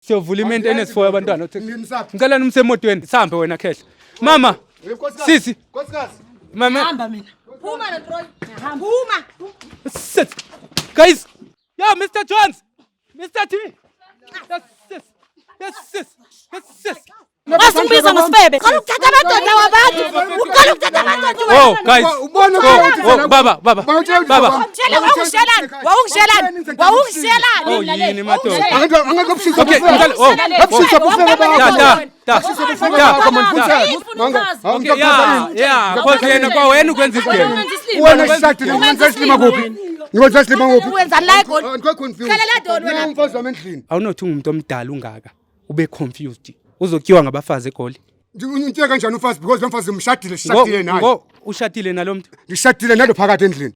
Siyovula i-maintenance for abantwana. Ngicela nimsemotweni sihambe wena khehla. Mama. Sisi. Nkosikazi. Mama. Hamba mina. Phuma no Troy. Phuma. Sit. Guys. Yo, Mr. Jones. Mr. T. Yes. Wasungibiza ngosibebe. Qala ukuthatha amadoda wabantu. Uqala ukuthatha amadoda. Oh, guys. Oh, baba. Wawungishelani. Oh, yini madoda. Angakubusisa. Okay, yeah, because yena kwa wena ukwenza isigebe. Wena shadile ngwenza isilima kuphi? Ngwenza isilima kuphi? Wenza la egoli. Ngikho confused. Khala la doni wena. Umfazi wami endlini. Awunothi ungumuntu omdala ungaka. Ube confused. Uzokyiwa ngabafazi egoli. Untsheke kanjani umfazi because umfazi umshadile shadile naye. Ngo ushadile nalomuntu. Ngishadile nalo phakathi endlini.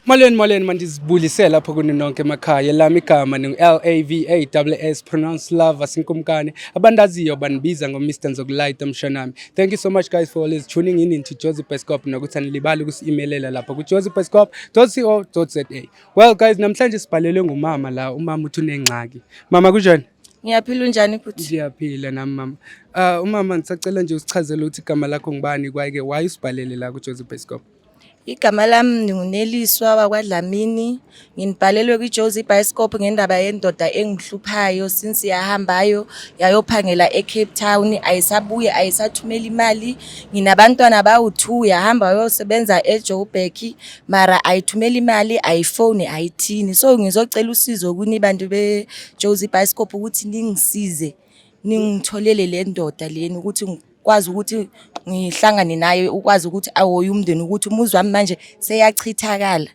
Molweni mandizibulisela lapho kuni nonke emakhaya lami igama LAVAWS pronounce love asinkumkane abandaziyo banibiza ngoMr Nzokulayita mshanami. Thank you so much guys for always tuning in into Jozi Bioscope nokuthi anilibali ukusi-emailela lapha ku jozibioscope.co.za. Well guys, namhlanje sibhalelwe ngumama la, umama uthi unengxaki. Mama kunjani? Ngiyaphila unjani futhi? Ngiyaphila nami mama. Umama ngisacela nje usichazele ukuthi igama lakho ngibani kwake why usibhalele la ku Jozi Bioscope. Igama lami nginguneliswa wakwaDlamini. Nginibhalelwe kwiJozi Bioscope ngendaba yendoda engihluphayo since yahambayo yayophangela eCape Town, ayisabuye ayisathumela imali. Nginabantwana bawu2 yahamba yosebenza eJoburg mara ayithumela imali, ayifone, ayithini. So ngizocela usizo kuni bantu beJozi Bioscope ukuthi ningisize. Ningitholele le ndoda leni ukuthi kwazi ukuthi ngihlangane naye, ukwazi ukuthi awoye umndeni ukuthi umuzi wami manje seyachithakala.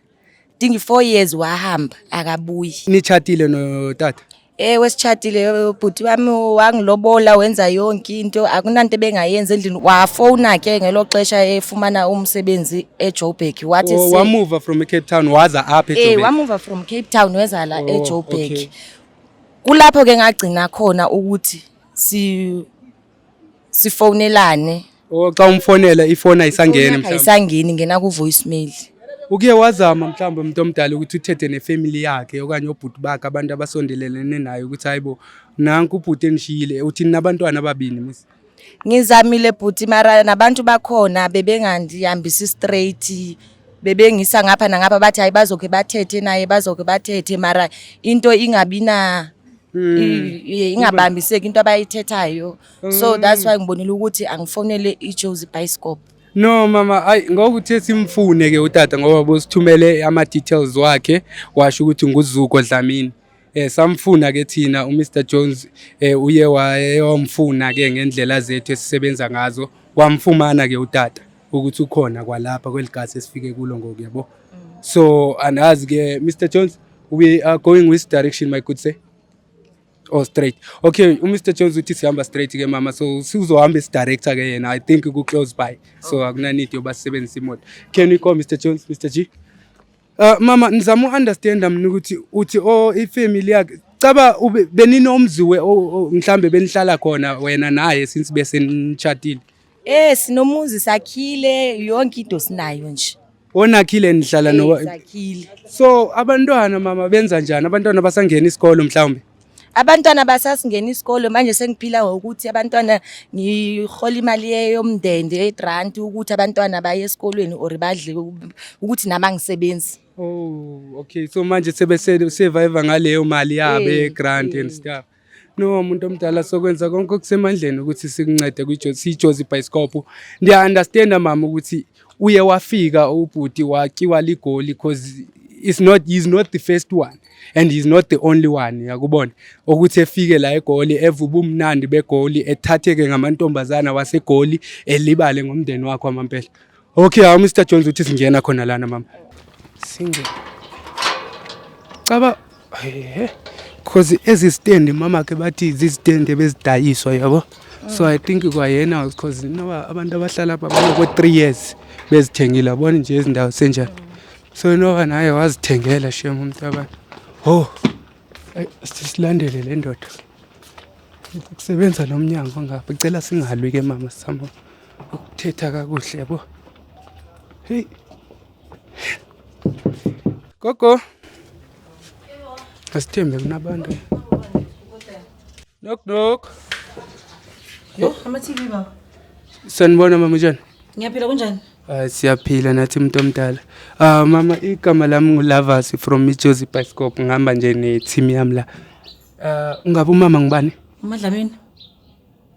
Dingi 4 years wahamba akabuyi. Nichadile no tata? Wesichadile, bhuti wami wangilobola wenza yonke into, akunanto bengayenza endlini. Wafona ke ngelo xesha efumana umsebenzi eJoburg. Wathi wamove from Cape Town waza apha eJoburg. Wamove from Cape Town weza la eJoburg. Kulapho ke ngagcina khona ukuthi sifonelane. Xa umfonela ifona ayisangeni mhlawumbe. Ayisangeni, ngena ku voicemail. Uke wazama mhlawumbe umuntu omdala ukuthi uthethe nefamily yakhe okanye obhuti bakhe abantu abasondelelene naye ukuthi hayibo nanku ubhuti enishiyile uthi nabantwana ababini misi. Ngizamile bhuti mara nabantu bakhona bebengandihambisi straight. Bebengisa ngapha nangapha bathi hayi bazoke bathethe naye bathethe mara into ingabina ingabambiseki into abayithethayo. So that's why ngibonile ukuthi angifonele iJozi Bioscope. No mama, ay ngokuthi simfune ke utata ngoba bosithumele ama details wakhe washo ukuthi nguZuko Dlamini. Samfuna ke thina uMr Jones uye wayomfuna ke ngendlela zethu esisebenza ngazo wamfumana ke utata ukuthi ukhona kwalapha kweligasi esifike kulo ngoku yabo. So anazi ke Mr Jones, we are going with direction my good say. Or straight. Okay, Mr Jones uthi sihamba straight ke mama, so sizohamba director ke yena. I think ku close by. So akuna need yobasebenzisa imoto. Can we call Mr Jones, Mr G? Mama nizama understand mina ukuthi uthi ifamily yakhe caba beninomziwe mhlambe benihlala khona wena naye since besenchadile. Sinomuzi sakhile yonke into sinayo nje. Onakhile nihlala no. Sakhile. So abantwana mama benza njani? Abantwana basangena isikole mhlawumbe? Abantwana basasingena isikole manje sengiphila ngokuthi abantwana ngihola imali yomndende egrant ukuthi abantwana baye esikolweni or badle ukuthi nama ngisebenzi. Oh, okay. So manje survive ngaleyo mali yabe grant and stuff. No umuntu omdala sokwenza konke okusemandleni ukuthi sikuncede kwiJozi Bioscope. Ndiya understand mama ukuthi uye wafika ubhuti wakiwa ligoli because he's not the first one and he's not the only one yakubona ukuthi efike la eGoli evuba umnandi beGoli ethatheke ngamantombazana waseGoli elibale ngomndeni wakho amampela. Okay, Mr Jones uthi singena khona lana mama. Singe. Caba because ezi-stand mama ke bathi izi-stand bezidayiswa yabo. So I think kwayena because abantu abahlala lapha banoko 3 years bezithengile yabona nje izindawo senjani. So no naye wazithengela shema umuntu abantu. Sisilandele le ndoda. Ukusebenza nomnyango ngapha icela singalwi ke mama sihamba ukuthetha kakuhle yabo. Hey. Gogo. Asithembe kunabantu. Knock. Yo, ama-TV baba. Sanibona mama njani? Ngiyaphila kunjani? Siyaphila nathi umuntu omdala. Mama igama lami nguLavas from Jozi Bioscope ngihamba nje ne-team yami la. Ungabe umama ngibani? uMadlamini.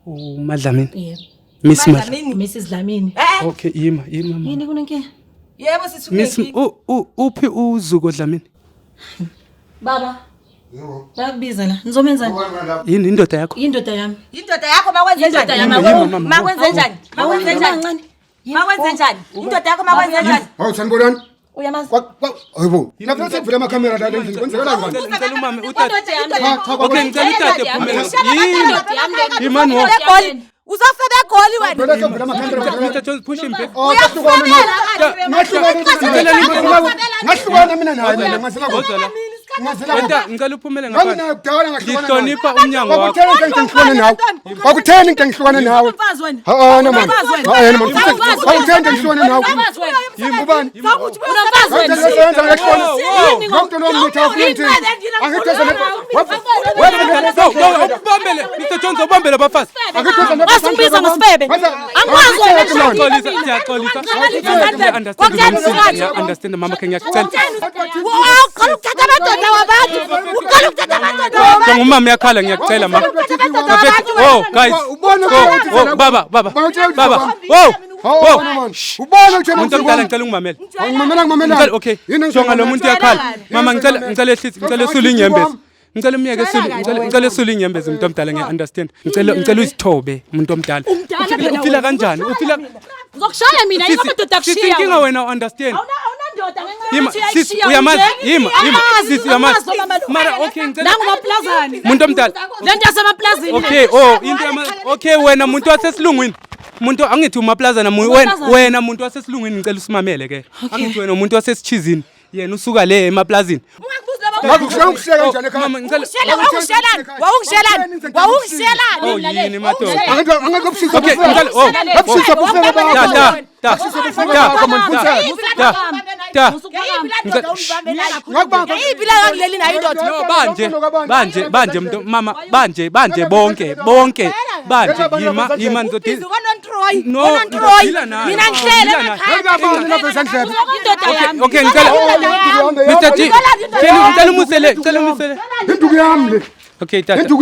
uMadlamini. Yebo. Miss Madlamini. Mrs Dlamini. Okay, yima mama. Yini kunenkinga? Yebo sithi Miss uphi uZuko Dlamini? Baba. Bakubiza la. Nizomenzani? Yini indoda yakho? Indoda yami. indoda yakho makwenze njani? Makwenze njani? Makwenze njani? Makwenze njani? Indoda yakho makwenze njani? Hawu sanibonani? Uyamazi? Hayibo. Lapha sekuvela amakhamera la endlini kwenzekala ngani? Ngicela umama utata. Cha Okay, ngicela utata phumela. Yimani wo. Uzofebe egoli wena. Vele sekuvela amakhamera. Mr. Jones push him back. Ngahlukana mina naye mina ngasela Ngozala. ngasela Wena ngicela uphumele ngaphandle. ngakudala ngahlukana. Ngihlonipha umnyango wakho. Wakutheni into ngihlukana nawe? Hayi mama. Hayi mama. Wakutheni into ngihlukana nawe? Yimi ubani? Ubambele Mr. Jones ubambele bafazi. Asimbiza ngosibebe. Angikwazi wena. Siyaxolisa. Understand mama ke ngiyacela. Uqala ukuthatha amadoda wabantu. Uqala ukuthatha amadoda. Ngumama uyakhala ngiyacela mama. Guys. Baba. Ubona ukuthi Umuntu omdala ngicela ungimamele. ngimamela. Okay. Jonga lo muntu uyakhala. Mama ngicela ehlisi, ngicela esule inyembezi. Ngicela umyeke esule, ngicela esule inyembezi umuntu omdala ngiya-understand. Ngicela uzithobe umuntu omdala. Ufila kanjani? Ufila Ngizokushaya mina yiko amadoda akushiya. Inkinga wena understand. Awunandoda Yima, ngenxa sis uyamazi. Yima. Sis uyamazi. Mara okay ngicela. Nangumaplazani. Umuntu omdala. Lento yasemaplazini. Okay, into okay wena umuntu wasesilungwini. Umuntu angithi umaplazana wena umuntu wasesilungwini ngicela usimamele ke. Angithi wena umuntu wasesichizini. Yena usuka le emaplazini. Ngakushaya kanjani ekhaya? Mama ngicela Wawungishelani? yini madoda. Angakubusisa. Okay, ngicela Ngabusisa bufeke bakho. Banje mntu mama banje bonke banje yima ngizothi no Mina ngihlele okay ngicela Mr. G ngicela umusele Induku yami le. okay tata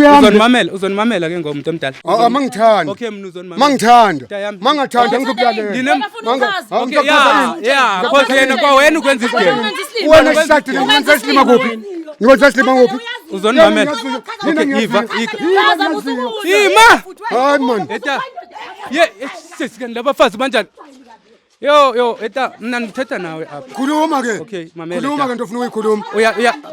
uzonimamela ke ngomuntu omdala Mangithanda. okay mina uzonimamela Mangithanda. Mangathanda ngizokulalela. okay yeah because yena kwa wena ukwenza isigebe Wena sisatile ngikwenza isilima kuphi? Ngikwenza isilima kuphi? uzonimamela okay iva ima Hayi man. eta sesikani labafazi banjani yo eta mina ngithetha nawe apha Khuluma ke. okay mamela Khuluma ke nto ufuna ukuyikhuluma.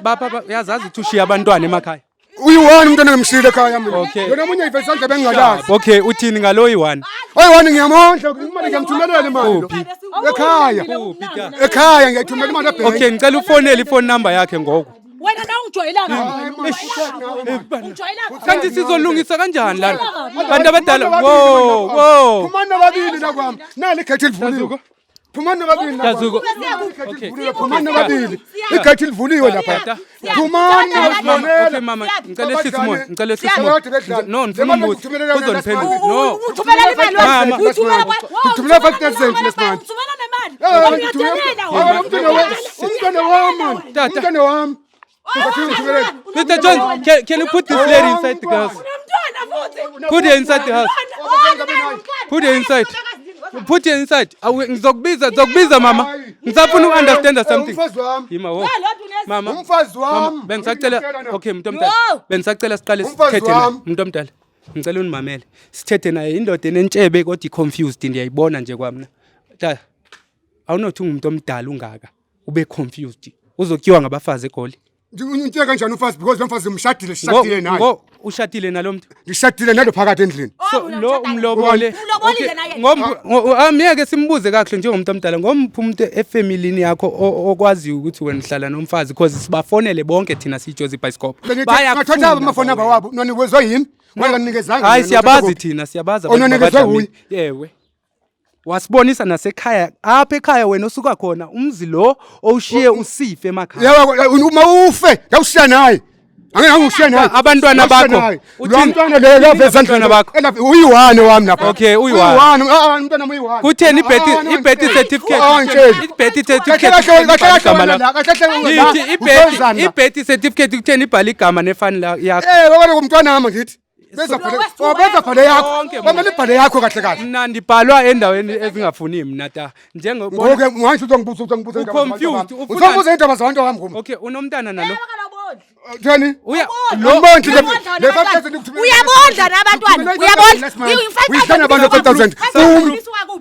baba uyazazi ukuthi ushiya abantwana emakhaya Uyi-1 umntwana ngimshiyile ekhaya mina. Okay. Yena omunye ivesa ndlebe engingalazi. okay uthini ngalo yi1 Oyi-1 ngiyamondla imali ngiyamthumelela imali. Kuphi? Ekhaya. Peter Ekhaya ngiyayithumela imali ebhenki. okay ngicela ufonele ifone number yakhe ngoku Wena na ungijwayelanga. kanti sizolungisa kanjani lana bantu abadala wo Phumani babili la kwami. Nali igate livuliwe. Phumani babili la. Yazuko. Okay. Phumani babili. Igate livuliwe lapha. Phumani okay mama ngicela sithi no ngifuna umuthi uzoniphendula no Uthumela imali Mama. Ngithumela 5,000 lesimanje. Umntwana wami. Tata. Umntwana wami. Mr. John can you put this lady inside the house put her inside the house put her inside ngizokubiza mama ngisafuna ukunderstand something Umfazi wami. yima wo mama Umfazi wami. bengisacela okay muntu omdala bengisacela siqale Umfazi sithethe naye wami. muntu omdala ngicela unimamele sithethe naye indoda enentshebe kodwa i-confused ndiyayibona nje kwamna tata awunothi ungumuntu omdala ungaka ube confused uzokyiwa ngabafazi egoli Ngitshela kanjani umfazi because lo mfazi ngimshadile sishadile naye. Ushadile nalo muntu Ngishadile nalo phakathi endlini. so lo umlobole Umlobolile naye. amiyeke simbuze kahle njengomuntu omdala ngomphi umuntu efamilini yakho okwaziyo ukuthi wena uhlala nomfazi because sibafonele bonke thina siJozi Bioscope Ngathatha amafoni abo wabo noni wezwe yini? Ngoba nikezanga. hayi siyabazi thina siyabaza Ononikezwe huyi. yewe wasibonisa nasekhaya apha ekhaya wena osuka khona umzi lo owushiye usife emakhaya Yawa uma ufe, ngawushiya naye. Angeke ngishiye naye. Abantwana bakho. Lo mntwana lo aveza Abantwana bakho. Uyi-1 wami lapha. Okay, uyi-1. Umntwana uyi-1. Kutheni ibirth certificate? Ibirth certificate. Ibirth certificate kutheni ibhala igama nefani yakho? Wena kumntwana wami ngithi. Beza bhale yakho. Bamele ibhale yakho kahle kahle. Mina ndibhalwa endaweni ezingafuni mina ta. Njengobona. Okay, manje uzongibuza Confused. Uzobuza indaba zabantu wami ngoma. Okay, unomntana nalo. Thani? Uya Lombondle Uyabondla nabantwana. Uyabondla. Uyishana abantu 5000.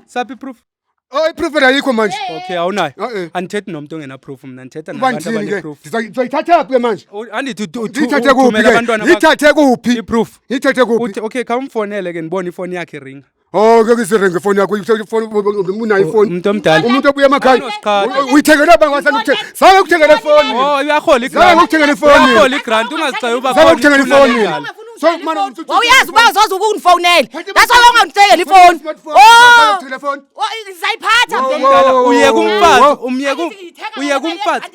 Sapi proof. Iproof ayikho manje. Okay, awunayo. Andithethi nomuntu ongena proof mina ndithetha nabantu abane proof. Ngizoyithatha phi manje? Andithi Ngithathe kuphi ke? Ngithathe kuphi? iproof. Ngithathe kuphi? Okay, khawumfonele ke ngibone ifoni yakhe ring. Oh, ke isiringi ifoni yakho, ifoni unayo ifoni. Umuntu omdala. Umuntu obuya emakhaya. Uyithengele bangasa ukuthenga. Zange ukuthengele ifoni. Oh, uyahola Zange igrant. ukuthengele ifoni. Uyahola igrant ungazicela uba Zange ukuthengele ifoni. So mana Wawuyazi uba uzoza ukungifonela. That's why ungangithengela ifoni. Oh, telefoni. ngizayiphatha uye kumfazi, uye kumfazi.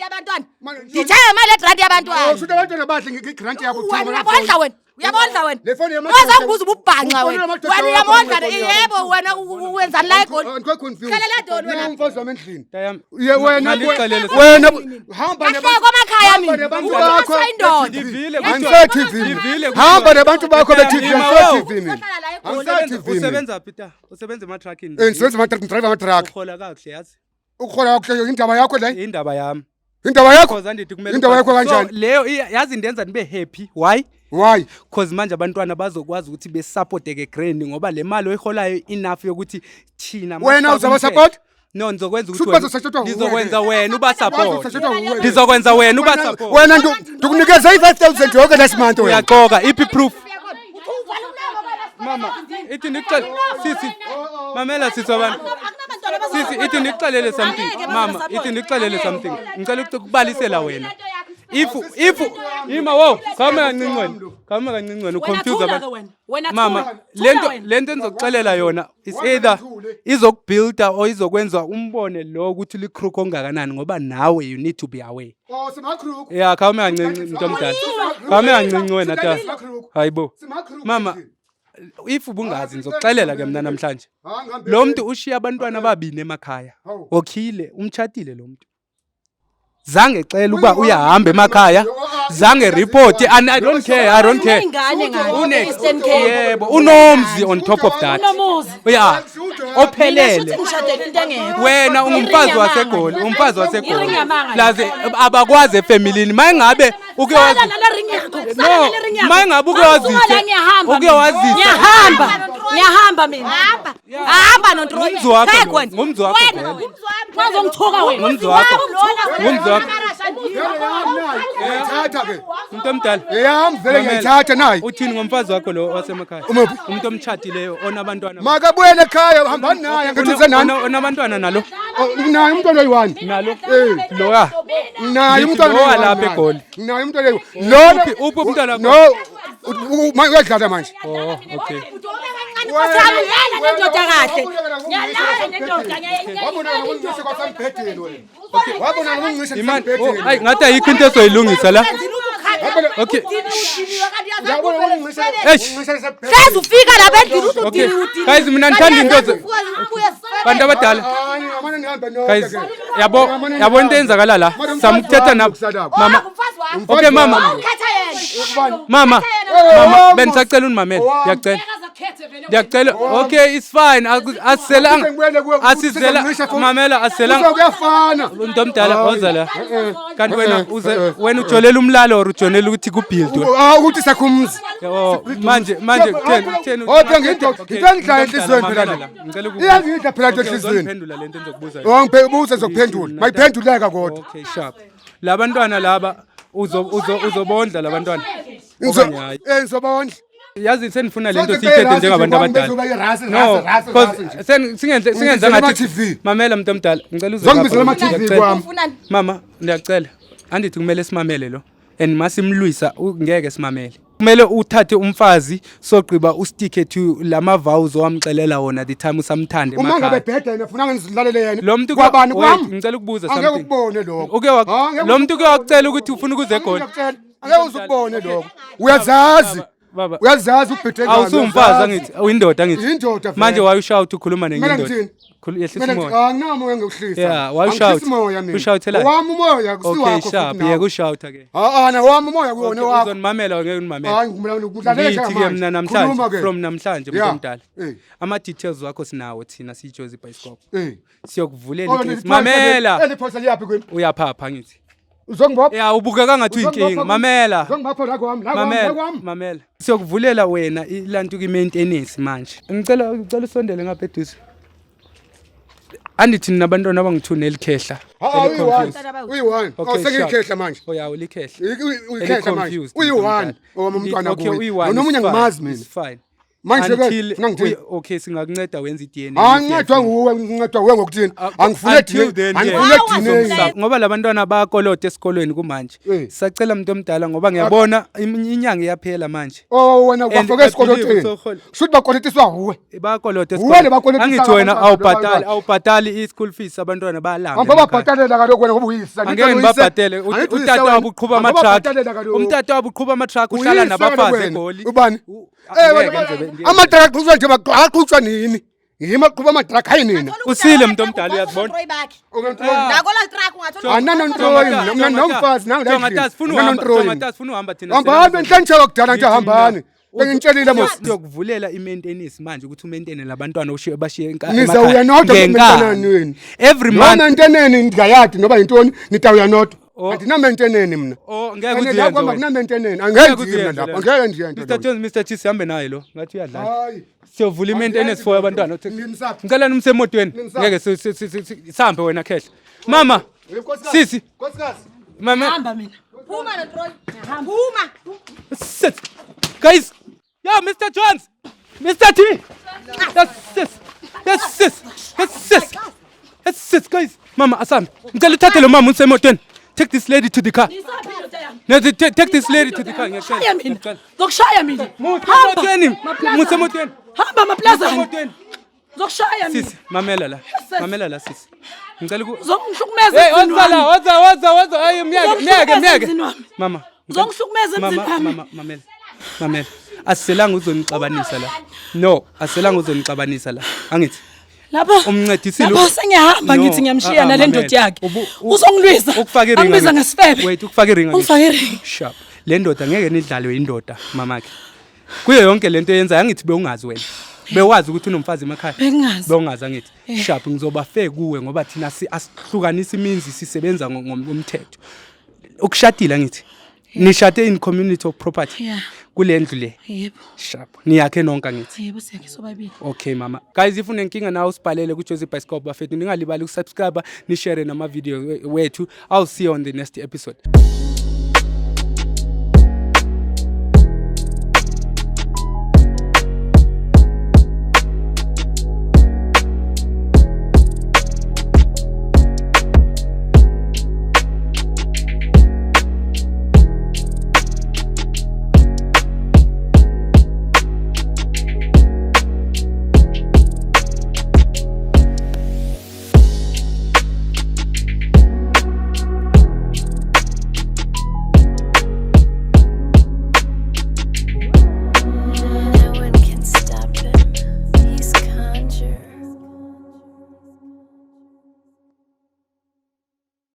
Ngithenga imali egrant yabantwana. Usho abantwana bahle ngegrant yakho Uyabondla wena. Uyabondla wena. Le phone yama. Wazangibuza ububhanqa wena. Wena uyabondla yebo wena wenzani la egoli. Ngikho confused. Khalela doni wena. Umfazi wami endlini. Wena hamba Ahleko emakhaya mina. Abantu bakho. Indoda. Divile TV. Hamba nabantu bakho be-TV. TV mina. usebenza Peter, usebenza ema-truckini. Ngisebenza driver ama-truck. Uhola kakuhle yazi. Ukuhola kakuhle indaba yakho le. Indaba yami. Indaba yakho. Because andithi kumele. Indaba yakho kanjani? So leyo yazi ndenza nibe happy. Why? Why? Because manje abantwana bazokwazi ukuthi besupporteke grand ngoba le mali oyiholayo enough yokuthi thina wena uzaba support? No, ngizokwenza ukuthi ngizokwenza wena uba support. Ngizokwenza wena uba support. Wena ndikunikeza i-5000 yonke last month wena. Uyaqoka iphi proof? Mama, ithi nikuxele sisi. Mamela sisi abantu. Sisi ithi nikuxelele something. Mama, ithi nikuxelele something. Ngicela ukubalisela wena. If ima wo kama kancingweni uconfuse abantu. Mama, lento engizokuxelela yona is either izokubuilda or izokwenza umbone lo ukuthi likhruko ongakanani ngoba nawe you need to be aware. Oh, simakhruko. Yeah, kama kancinci into omdala. Kama kancinci wena ta. Hayibo. Mama, if ubungazi ngizokuxelela ke mina namhlanje. Lo muntu ushiya abantwana ababini emakhaya. Okhile, umchatile lo muntu. Zange cela uba uyahamba emakhaya. Zange report. And I don't care. Yebo, unomzi on top of that. Yeah. Ophelele. Wena ungumfazi wasegoli, Plus abakwazi efamilini. Mayingabe ukewazi. No, mayingabe ukewazisa. Ngiyahamba mina. Hamba noNtroy. Ngumzi wakho. Bazongithoka wena. Ngumzi wakho. Ngiyathatha ke. Umuntu omdala. Yami vele ngiyathatha nayi. Uthini ngomfazi wakho lo wasemakhaya? Umuntu omtshadileyo onabantwana. Makabuyele ekhaya uhambani naye ngithize nani? Onabantwana nalo? Naye umntwana oyi-1. Nalo? Loya. Naye umntwana oyi-1 lapha eGoli. Naye umntwana oyi-1. Uphi umntwana? No. Uyadlala manje. Oh, okay. Hayi ngathi ayikho into ezoyilungisa la. Okay. Hlezi ufika lapha endlini Okay. Guys, mina ngithanda into bantu abadala. Guys, yabo into enzakala la. Samthetha na mama. Okay mama. Mama, bengisacela unimamele. Ngiyacela. Okay, it's fine. Asiselanga. Mamela asiselanga. Kuyafana. Umuntu omdala oza la. Kanti wena ujolela umlalo or ujonela ukuthi kubuild wena. Ukuthi sakhumzi. Manje kutheni? Okay, ngidla enhlizweni phela la. Iyangidla phela enhlizweni. Ngiphendula lento engizokubuza. Wangibuza zokuphendula. Mayiphenduleka kodwa. Okay, sharp. Labantwana laba uzobondla labantwana. Ngizobondla. Yazi senifuna lento siyithethe njengabantu abadala. No, because singenza ngathi mamela umuntu omdala. Ngicela Zongibizela ama-TV kwami. Mama, ngiyacela. Andithi kumele simamele lo. And masimlwisa ngeke simamele. Kumele uthathe umfazi sogqiba usticke to lama vows owamxelela wona the time usamthande emakhaya. Uma ngabe bhedda yena ufuna ngizilalele yena. Lo muntu kwabani kwami? Ngicela ukubuza something. Angeke ukubone lokho. Lo muntu uke wakucela ukuthi ufuna ukuze eGoli. Angeke uzukubone lokho. Uyazazi. Baba. Uyazazi uphethe ngani. Awusumfazi angithi, uyindoda angithi. Indoda vele. Manje wayushout ukhuluma nenye Mina indoda. ngithini? Yehlisa umoya. Anginamoya ngikuhlisa. Yeah, wayushout. Ushouthela. Wami umoya kusiwa Okay, wakho. sharp. Yeke ushouta ke. Na wami umoya kuwona wakho. Uzonimamela ngeke unimamele. Hayi ngimlalela Ngithi ke mina namhlanje from namhlanje Yeah. umuntu omdala. Ama details wakho sinawo thina siJozi Bioscope. Eh. Siyokuvulela icase. Mamela. Eliphosa liyapi kwini? Uyaphapha ngithi. Uzongibopha. Yeah, ubukeka ngathi uyinkinga. Mamela. Uzongibopha la kwami, la Mamela, kwami. mamela. Siyokuvulela wena ilantu ki-maintenance manje. Ngicela usondele ngapha eduze. Andithi nabantwana abangithune elikhehla. Uyi-one. Awusekikhehla manje. Oya ulikhehla. Uyikhehla manje. Uyi-one. Owami umntwana kuwe. Noma unye ngimazi mina. Fine. Manje ke ngangithini? Okay, singakunceda wenza i-DNA. Angincedwa nguwe, ngincedwa wewe ngokuthini? Angifune DNA. Angifune DNA. Ngoba labantwana bayakolota esikolweni kumanje. Sacela umuntu omdala ngoba ngiyabona inyanga iyaphela manje. Oh wena kwafika esikoloteni. Kushuthi bakolotiswa nguwe. Bayakolota Uwele esikolweni. bakolotisa Angithi wena abantwana awubhatali i-school fees abantwana bayalamba. Angibabhatalela kaloku wena ngoba uyisa. Angeke ngibabhatele. Utata wabo uqhuba ama-truck. Umtata wabo uqhuba ama-truck uhlala nabafazi eGoli. Ubani? Ama-truck qhutshwa nje baqhutshwa nini? Yimi aqhuba ama-truck hayi nina. Usile umuntu omdala uyazibona. Nakola truck ungathola. Ananontroyi mina nomfazi nangu Jongatasi funa uhamba thina. Hamba enhlanhla wakudala nje hambani. Bengitshelile mos. Siyokuvulela i-maintenance manje ukuthi umaintaine labantwana bashiye Nizawuya nodwa kumaintenani wenu. Every month. Noma maintenance ngiyayadi noba yintoni nitawuya nodwa. Andina maintenance mina. Ngeke uziyenze. Ngeke kuna maintenance. Angeke mina lapha. Angeke ndiyenze. Mr. Jones, Mr. Chisi hambe naye lo. Ngathi uyadlala. Hayi. Siyovula i-maintenance for abantwana. Ngicela nimsemotweni. Ngeke sihambe wena khehla. Mama. Sisi. Nkosikazi. Mama. Hamba mina. Phuma no Troy. Phuma. Sit. Guys. Yo, Mr. Jones. Mr. T. That's sis, guys. Mama, Asam. Ngicela uthathe lo mama unsemotweni. Take this lady to the car. Take this lady to the car. Shaya mina. Zokushaya mina. Musemotweni. Hamba maplaza. Zokushaya mina. Sisi, mamela la sisi. Ngicela Zongihlukumeza. Hey, waza. Hayi miyake. Mama. Zongihlukumeza emzini wami. Mamela. Asiselanga uzonixabanisa la. No, asiselanga uzonixabanisa la. Angithi. Lapho umncedisile. Lapho sengiyahamba ngithi ngiyamshiya nale ndoda yakhe. Uzongilwisa. Angibiza ngesifebe. Wait, ukufaka iringa. Ungifake iringa. Sharp. Le ndoda ngeke nidlalwe indoda mamakhe. Kuyo yonke lento yenza angithi bewungazi wena. Bewazi ukuthi unomfazi emakhaya. Bengazi. Bewungazi angithi. Sharp ngizoba fair kuwe ngoba thina asihlukanisa iminzi sisebenza ngomthetho. Ukushadile angithi. Nishade in community of property. Yeah. Kule ndlu le. Yebo. Sharp. Niyakhe nonke ngithi. Yebo siyakhe sobabili. Okay mama. Guys, if unenkinga nawe usibhalele kuJozi Bioscope bafethu ningalibali ukusubscribe, ni share nama video wethu. I'll see you on the next episode.